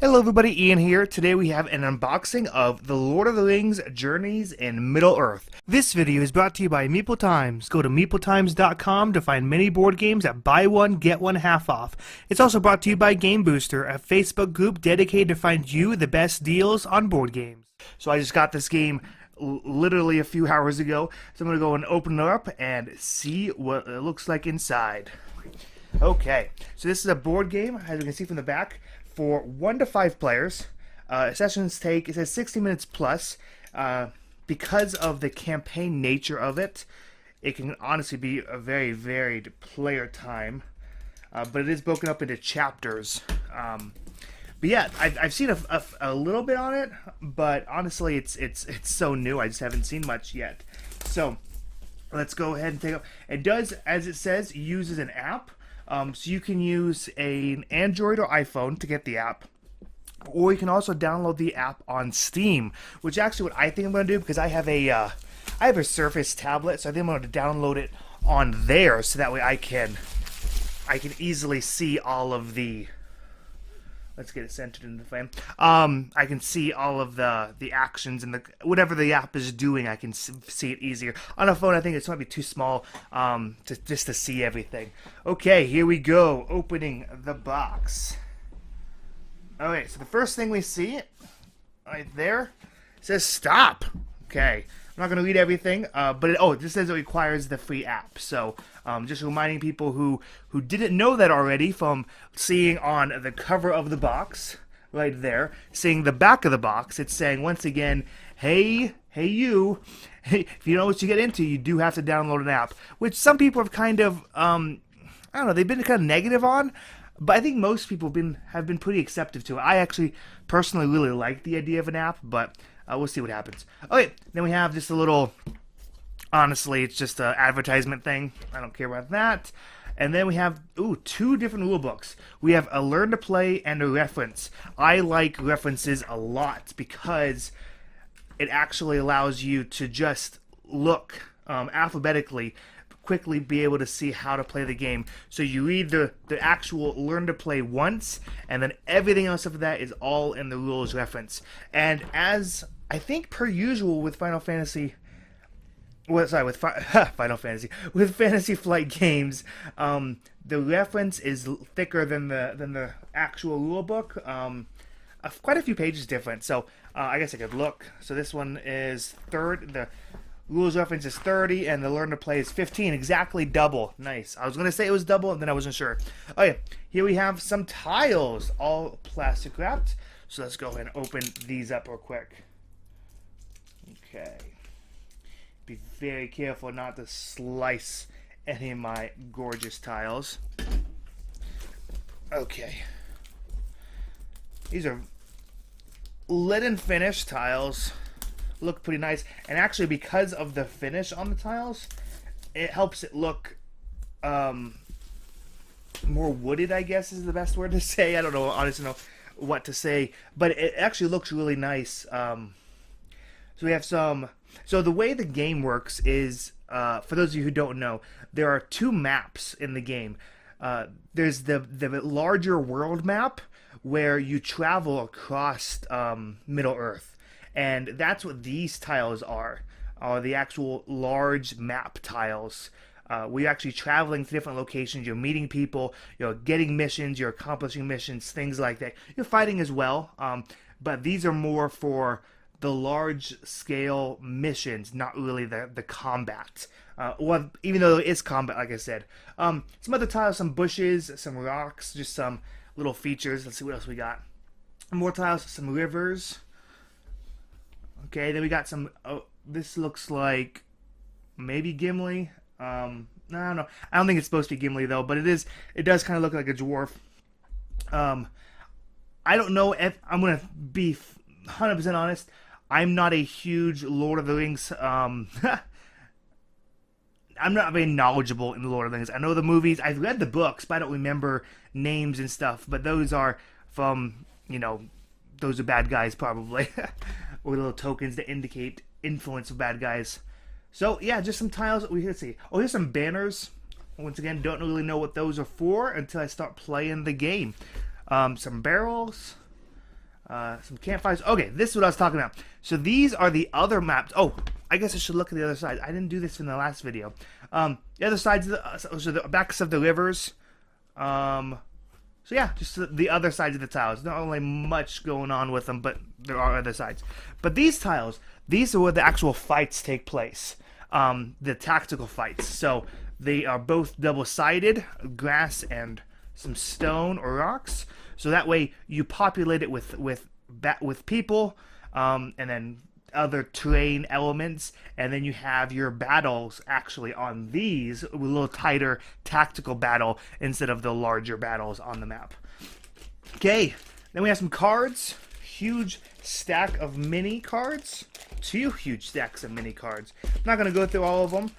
Hello everybody, Ian here. Today we have an unboxing of The Lord of the Rings Journeys in Middle-earth. This video is brought to you by Meeple Times. Go to meepletimes.com to find many board games at buy one, get one half off. It's also brought to you by Game Booster, a Facebook group dedicated to find you the best deals on board games. So I just got this game literally a few hours ago, so I'm going to go and open it up and see what it looks like inside. Okay, so this is a board game, as you can see from the back, for 1 to 5 players. Sessions take, it says 60 minutes plus. Because of the campaign nature of it, it can honestly be a very varied player time. But it is broken up into chapters. But yeah, I've seen a little bit on it, but honestly, it's so new. I just haven't seen much yet. So let's go ahead and take it. It does, as it says, uses an app. So you can use an Android or iPhone to get the app, or you can also download the app on Steam, which is actually what I think I'm going to do, because I have a Surface tablet, so I think I'm going to download it on there, so that way I can easily see all of the. Let's get it centered in the frame. I can see all of the actions and whatever the app is doing. I can see it easier on a phone. I think it's might be too small just to see everything. Okay, here we go. Opening the box. Okay, so the first thing we see right there says stop. Okay, I'm not going to read everything, but it just says it requires the free app. So just reminding people who didn't know that already from seeing on the cover of the box right there, seeing the back of the box, it's saying once again, hey you, if you know what you get into, you do have to download an app, which some people have kind of, I don't know, they've been kind of negative on. But I think most people have been pretty accepting to it. I actually personally really like the idea of an app, but we'll see what happens. Okay, then we have just a little, honestly, it's just an advertisement thing. I don't care about that. And then we have, 2 different rule books. We have a learn to play and a reference. I like references a lot because it actually allows you to just look alphabetically, quickly be able to see how to play the game. So you read the actual learn to play once, and then everything else after that is all in the rules reference. And as I think per usual with Final Fantasy with Fantasy Flight games, the reference is thicker than the actual rule book. Quite a few pages different. So I guess I could look. So this one is the rules reference is 30, and the learn to play is 15. Exactly double. Nice. I was going to say it was double, and then I wasn't sure. Okay, here we have some tiles, all plastic wrapped. So let's go ahead and open these up real quick. Okay. Be very careful not to slice any of my gorgeous tiles. Okay. These are lit and finished tiles. Look pretty nice, and actually because of the finish on the tiles, it helps it look more wooded, I guess is the best word to say. I don't know, honestly know what to say, but it actually looks really nice. So we have some. So the way the game works is, for those of you who don't know, there are 2 maps in the game. There's the larger world map where you travel across Middle-earth. And that's what these tiles are the actual large map tiles. We're actually traveling to different locations. You're meeting people, you're getting missions, you're accomplishing missions, things like that. You're fighting as well, but these are more for the large-scale missions, not really the combat. Well, even though it is combat, like I said. Some other tiles, some bushes, some rocks, just some little features. Let's see what else we got. More tiles, some rivers. Okay, then we got some. Oh, this looks like maybe Gimli. I don't know. I don't think it's supposed to be Gimli though, but it is. It does kind of look like a dwarf. I don't know if I'm gonna be 100% honest. I'm not a huge Lord of the Rings. I'm not very knowledgeable in the Lord of the Rings. I know the movies. I've read the books, but I don't remember names and stuff. But those are from those are bad guys probably. Or little tokens that indicate influence of bad guys. So yeah, just some tiles. Let's see. Oh, here's some banners. Once again, don't really know what those are for until I start playing the game. Some barrels. Some campfires. Okay, this is what I was talking about. So these are the other maps. Oh, I guess I should look at the other side. I didn't do this in the last video. The other sides, so the backs of the rivers. So yeah, just the other sides of the tiles. Not only much going on with them, but there are other sides. But these tiles, these are where the actual fights take place. The tactical fights. So they are both double-sided, grass and some stone or rocks. So that way you populate it with people, and then other terrain elements, and then you have your battles actually on these, a little tighter tactical battle instead of the larger battles on the map. Okay, then we have some cards. Huge stack of mini cards. 2 huge stacks of mini cards. I'm not going to go through all of them.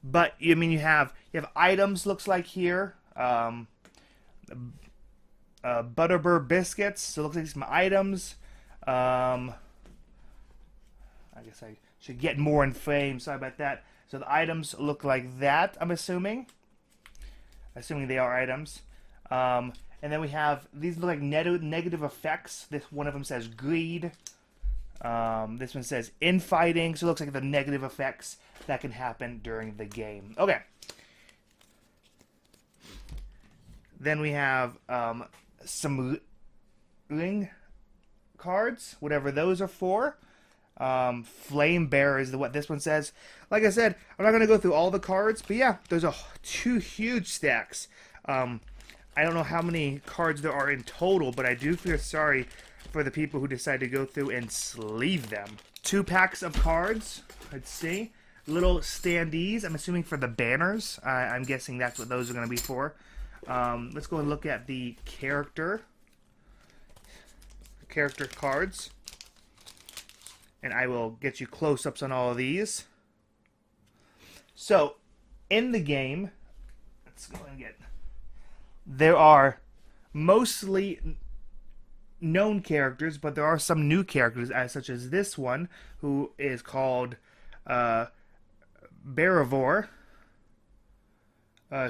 But I mean, you have items. Looks like here, Butterbur biscuits. So it looks like some items. I guess I should get more in frame. Sorry about that. So the items look like that. I'm assuming they are items. And then we have these look like negative effects. This one of them says greed. This one says infighting. So it looks like the negative effects that can happen during the game. Okay. Then we have some ring cards, whatever those are for. Flame Bear is what this one says. Like I said, I'm not going to go through all the cards, but yeah, there's 2 huge stacks. I don't know how many cards there are in total, but I do feel sorry for the people who decide to go through and sleeve them. 2 packs of cards. Let's see. Little standees, I'm assuming for the banners. I'm guessing that's what those are going to be for. Let's go and look at the character cards. And I will get you close-ups on all of these. So, in the game, let's go and get... There are mostly known characters, but there are some new characters, such as this one, who is called Barivore.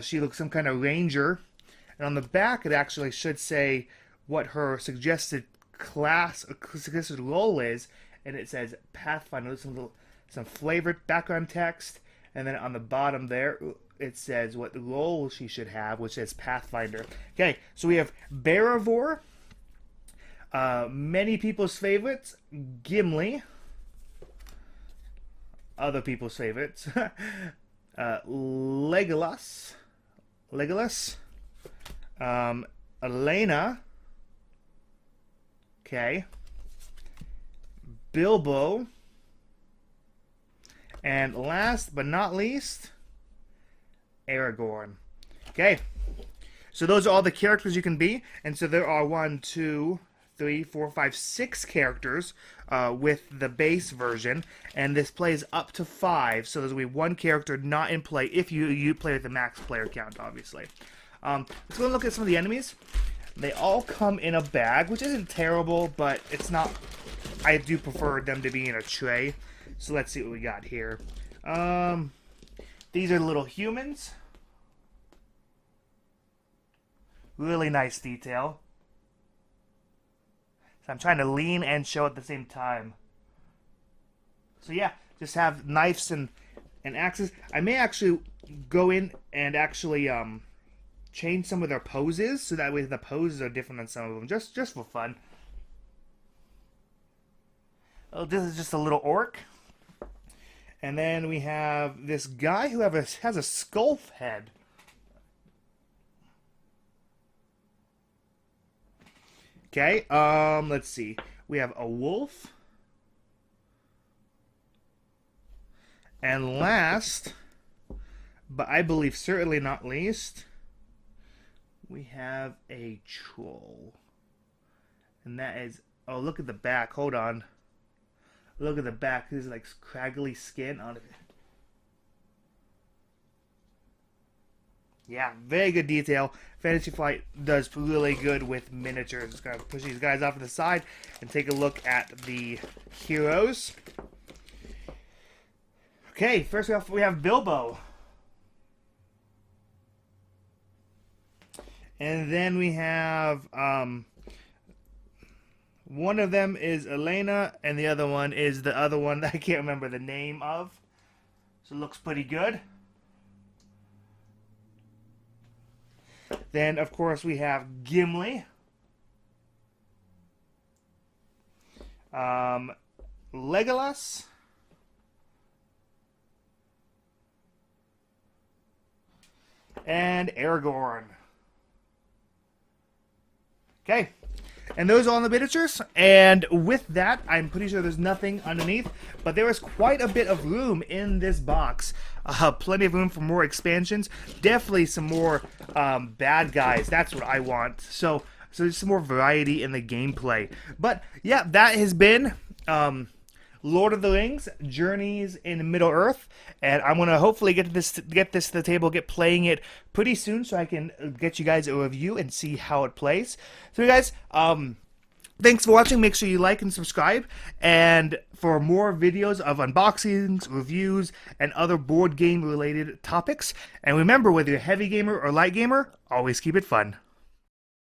She looks some kind of ranger. And on the back, it actually should say what her suggested class, suggested role is. And it says Pathfinder. Some flavored background text. And then on the bottom there, it says what role she should have, which says Pathfinder. Okay, so we have Barivore. Many people's favorites. Gimli. Other people's favorites. Legolas. Elena. Okay. Bilbo. And last but not least, Aragorn. Okay. So those are all the characters you can be. And so there are 1, 2, 3, 4, 5, 6 characters with the base version. And this plays up to 5. So there's going to be 1 character not in play if you play with the max player count, obviously. Let's go and look at some of the enemies. They all come in a bag, which isn't terrible, but it's not... I do prefer them to be in a tray. So let's see what we got here. These are little humans. Really nice detail. So I'm trying to lean and show at the same time. So yeah, just have knives and axes. I may actually go in and actually change some of their poses, so that way the poses are different than some of them, just for fun. Oh, this is just a little orc. And then we have this guy who has a skull head. Okay, let's see. We have a wolf. And last, but I believe certainly not least, we have a troll. And that is, oh, look at the back. Hold on. Look at the back. There's like scraggly skin on it. Yeah, very good detail. Fantasy Flight does really good with miniatures. Just gonna push these guys off to the side and take a look at the heroes. Okay, first off we have Bilbo. And then we have one of them is Elena, and the other one is the other one that I can't remember the name of. So it looks pretty good. Then, of course, we have Gimli. Legolas. And Aragorn. Okay. And those are all in the miniatures. And with that, I'm pretty sure there's nothing underneath. But there is quite a bit of room in this box. Plenty of room for more expansions. Definitely some more bad guys. That's what I want. So there's some more variety in the gameplay. But yeah, that has been Lord of the Rings: Journeys in Middle-earth, and I'm gonna hopefully get this to the table, get playing it pretty soon, so I can get you guys a review and see how it plays. So, you guys, thanks for watching. Make sure you like and subscribe, and for more videos of unboxings, reviews, and other board game related topics. And remember, whether you're a heavy gamer or light gamer, always keep it fun.